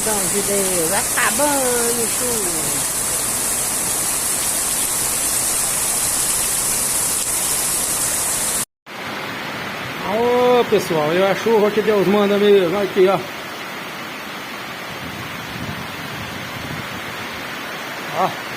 perdão de Deus, acabando tudo. Ô pessoal, é a chuva que Deus manda mesmo, aqui ó. Ó.